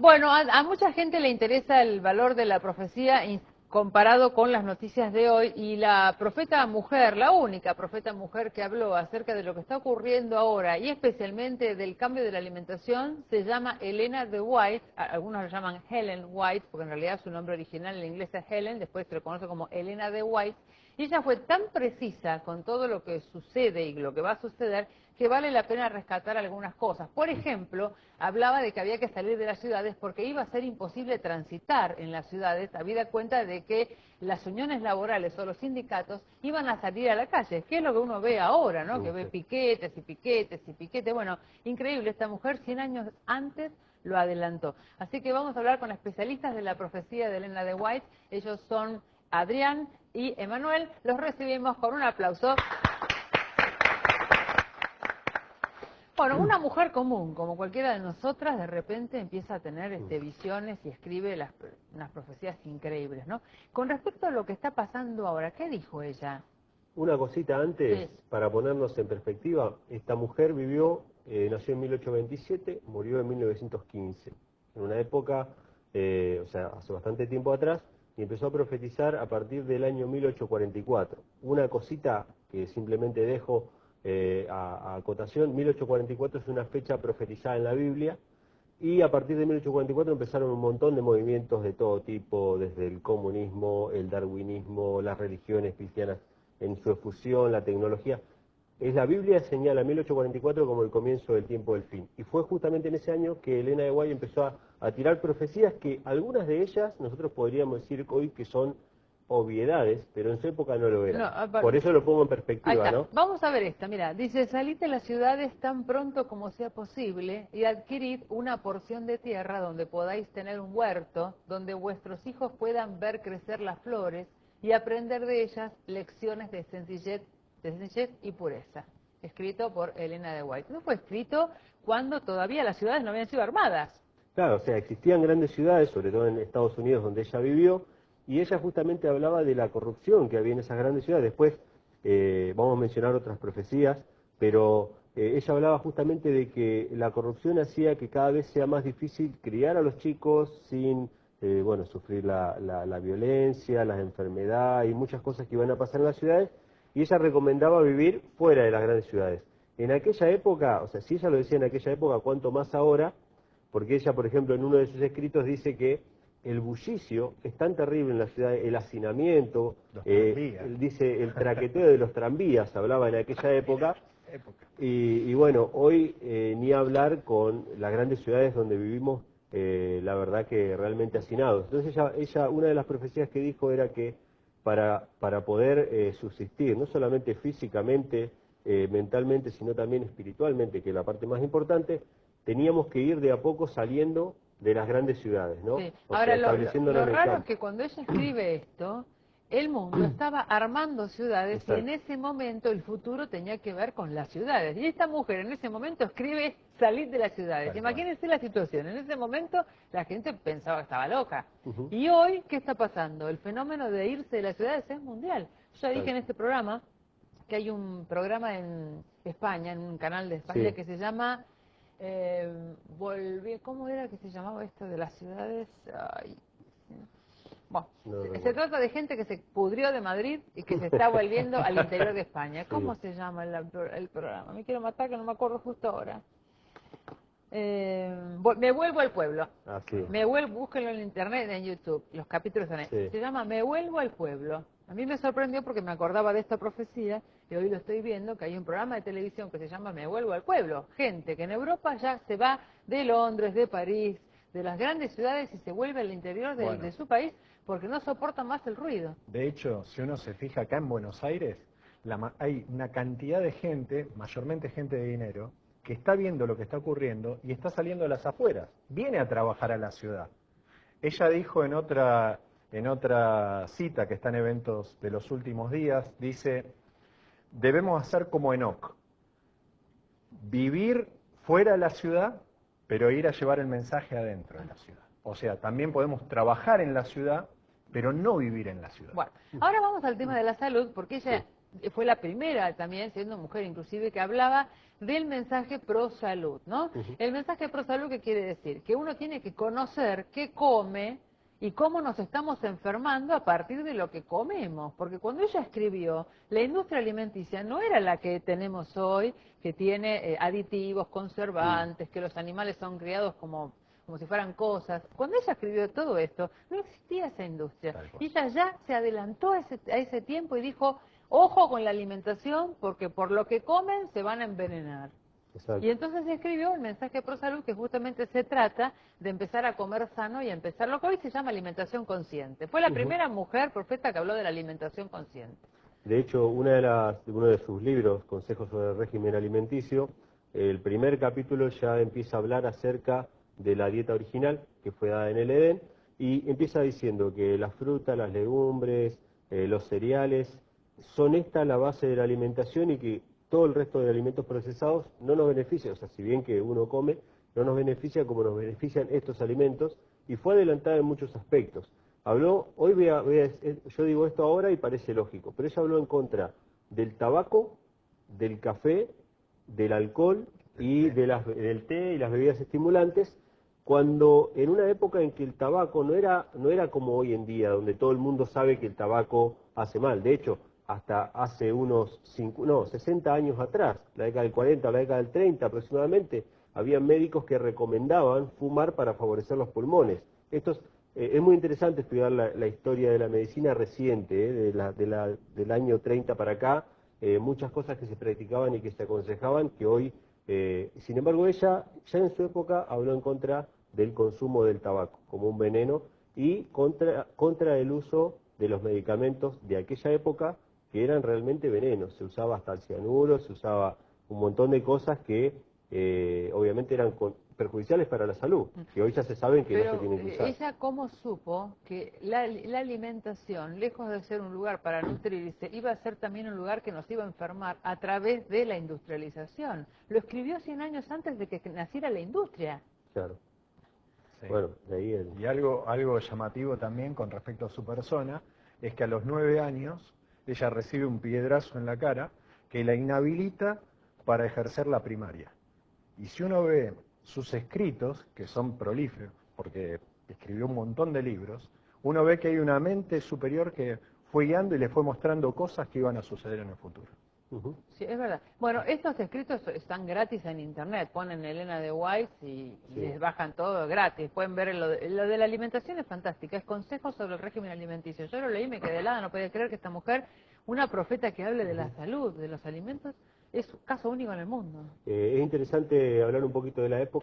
Bueno, a mucha gente le interesa el valor de la profecía comparado con las noticias de hoy, y la profeta mujer, la única profeta mujer que habló acerca de lo que está ocurriendo ahora y especialmente del cambio de la alimentación, se llama Elena de White. Algunos la llaman Helen White porque en realidad su nombre original en inglés es Helen, después se lo conoce como Elena de White, y ella fue tan precisa con todo lo que sucede y lo que va a suceder que vale la pena rescatar algunas cosas. Por ejemplo, hablaba de que había que salir de las ciudades porque iba a ser imposible transitar en las ciudades, habida cuenta de que las uniones laborales o los sindicatos iban a salir a la calle, que es lo que uno ve ahora, ¿no? Que ve piquetes y piquetes y piquetes. Bueno, increíble, esta mujer 100 años antes lo adelantó. Así que vamos a hablar con especialistas de la profecía de Elena de White. Ellos son Adrián y Emanuel. Los recibimos con un aplauso. Bueno, una mujer común, como cualquiera de nosotras, de repente empieza a tener visiones y escribe unas profecías increíbles, ¿no? Con respecto a lo que está pasando ahora, ¿qué dijo ella? Una cosita antes, Sí. para ponernos en perspectiva, esta mujer nació en 1827, murió en 1915, en una época, o sea, hace bastante tiempo atrás, y empezó a profetizar a partir del año 1844. Una cosita que simplemente dejo a acotación: 1844 es una fecha profetizada en la Biblia, y a partir de 1844 empezaron un montón de movimientos de todo tipo, desde el comunismo, el darwinismo, las religiones cristianas en su efusión, la tecnología. La Biblia señala 1844 como el comienzo del tiempo del fin. Y fue justamente en ese año que Elena de White empezó a tirar profecías que algunas de ellas nosotros podríamos decir hoy que son obviedades, pero en su época no lo eran. No, Por eso lo pongo en ahí perspectiva, está. ¿no? Vamos a ver esta, mira, dice: salid de las ciudades tan pronto como sea posible y adquirid una porción de tierra donde podáis tener un huerto, donde vuestros hijos puedan ver crecer las flores y aprender de ellas lecciones de sencillez y pureza. Escrito por Elena de White. No fue escrito cuando todavía las ciudades no habían sido armadas. Claro, o sea, existían grandes ciudades, sobre todo en Estados Unidos, donde ella vivió, y ella justamente hablaba de la corrupción que había en esas grandes ciudades. Después vamos a mencionar otras profecías, pero ella hablaba justamente de que la corrupción hacía que cada vez sea más difícil criar a los chicos sin, bueno, sufrir la violencia, las enfermedades y muchas cosas que iban a pasar en las ciudades, y ella recomendaba vivir fuera de las grandes ciudades. En aquella época, o sea, si ella lo decía en aquella época, cuánto más ahora, porque ella, por ejemplo, en uno de sus escritos dice que el bullicio es tan terrible en la ciudad, el hacinamiento, dice el traqueteo de los tranvías, hablaba en aquella época, y bueno, hoy ni hablar con las grandes ciudades donde vivimos, la verdad que realmente hacinados. Entonces ella, una de las profecías que dijo era que para poder subsistir, no solamente físicamente, mentalmente, sino también espiritualmente, que es la parte más importante, teníamos que ir de a poco saliendo de las grandes ciudades, ¿no? Sí. O Ahora, sea, lo estableciéndonos en el raro es campo. que cuando ella escribe esto, el mundo estaba armando ciudades y en Exacto. ese momento el futuro tenía que ver con las ciudades. Y esta mujer en ese momento escribe salir de las ciudades. Imagínense la situación. En ese momento la gente pensaba que estaba loca. Y hoy, ¿qué está pasando? El fenómeno de irse de las ciudades es mundial. Yo ya dije en este programa que hay un programa en España, en un canal de España, Sí. que se llama... ¿cómo era que se llamaba esto de las ciudades? Ay, bueno, No se recuerdo. trata de gente que se pudrió de Madrid y que se está volviendo al interior de España. ¿Cómo Sí. se llama el programa? Me quiero matar que no me acuerdo justo ahora. Me vuelvo al pueblo. Así es. Búsquenlo en internet, en YouTube, los capítulos están ahí. Sí. Se llama Me vuelvo al pueblo. A mí me sorprendió porque me acordaba de esta profecía y hoy lo estoy viendo, que hay un programa de televisión que se llama Me vuelvo al pueblo. Gente que en Europa ya se va de Londres, de París, de las grandes ciudades y se vuelve al interior de su país porque no soporta más el ruido. De hecho, si uno se fija acá en Buenos Aires, hay una cantidad de gente, mayormente gente de dinero, que está viendo lo que está ocurriendo y está saliendo a las afueras, viene a trabajar a la ciudad. Ella dijo en otra cita que está en Eventos de los Últimos Días, dice: debemos hacer como Enoc, vivir fuera de la ciudad, pero ir a llevar el mensaje adentro de la ciudad. O sea, también podemos trabajar en la ciudad, pero no vivir en la ciudad. Bueno, ahora vamos al tema de la salud, porque ella fue la primera también, siendo mujer inclusive, que hablaba del mensaje pro salud, ¿no? El mensaje pro salud, ¿qué quiere decir? Que uno tiene que conocer qué come y cómo nos estamos enfermando a partir de lo que comemos. Porque cuando ella escribió, la industria alimenticia no era la que tenemos hoy, que tiene aditivos, conservantes, que los animales son criados como si fueran cosas. Cuando ella escribió todo esto, no existía esa industria. Y ella ya se adelantó a ese tiempo y dijo, ojo con la alimentación, porque por lo que comen se van a envenenar. Exacto. Y entonces escribió el mensaje pro salud, que justamente se trata de empezar a comer sano y empezar lo que hoy se llama alimentación consciente. Fue la primera mujer profeta que habló de la alimentación consciente. De hecho, uno de sus libros, Consejos sobre el régimen alimenticio, el primer capítulo ya empieza a hablar acerca de la dieta original que fue dada en el Edén, y empieza diciendo que las frutas, las legumbres, los cereales, son esta la base de la alimentación y que todo el resto de alimentos procesados no nos beneficia, o sea, si bien que uno come, no nos beneficia como nos benefician estos alimentos, y fue adelantada en muchos aspectos. Habló, yo digo esto ahora y parece lógico, pero ella habló en contra del tabaco, del café, del alcohol y del té y las bebidas estimulantes, cuando en una época en que el tabaco no era como hoy en día, donde todo el mundo sabe que el tabaco hace mal. De hecho, hasta hace unos 60 años atrás, la década del 40, la década del 30 aproximadamente, había médicos que recomendaban fumar para favorecer los pulmones. Es muy interesante estudiar la historia de la medicina reciente, del año 30 para acá, muchas cosas que se practicaban y que se aconsejaban, que hoy, sin embargo, ella ya en su época habló en contra del consumo del tabaco como un veneno y contra el uso de los medicamentos de aquella época que eran realmente venenos. Se usaba hasta el cianuro, se usaba un montón de cosas que obviamente eran perjudiciales para la salud, que hoy ya se saben que no se tienen que usar. ¿Ella cómo supo que la alimentación, lejos de ser un lugar para nutrirse, iba a ser también un lugar que nos iba a enfermar a través de la industrialización? Lo escribió 100 años antes de que naciera la industria. Claro. Sí. Bueno, de ahí Y algo llamativo también con respecto a su persona es que a los 9 años ella recibe un piedrazo en la cara que la inhabilita para ejercer la primaria. Y si uno ve sus escritos, que son prolíferos, porque escribió un montón de libros, uno ve que hay una mente superior que fue guiando y le fue mostrando cosas que iban a suceder en el futuro. Sí, es verdad. Bueno, estos escritos están gratis en internet. Ponen Elena de White y les bajan todo gratis. Pueden ver lo de la alimentación, es fantástica. Es Consejos sobre el régimen alimenticio. Yo lo leí, me quedé helada, no podía creer que esta mujer, una profeta que hable de la salud, de los alimentos, es un caso único en el mundo. Es interesante hablar un poquito de la época.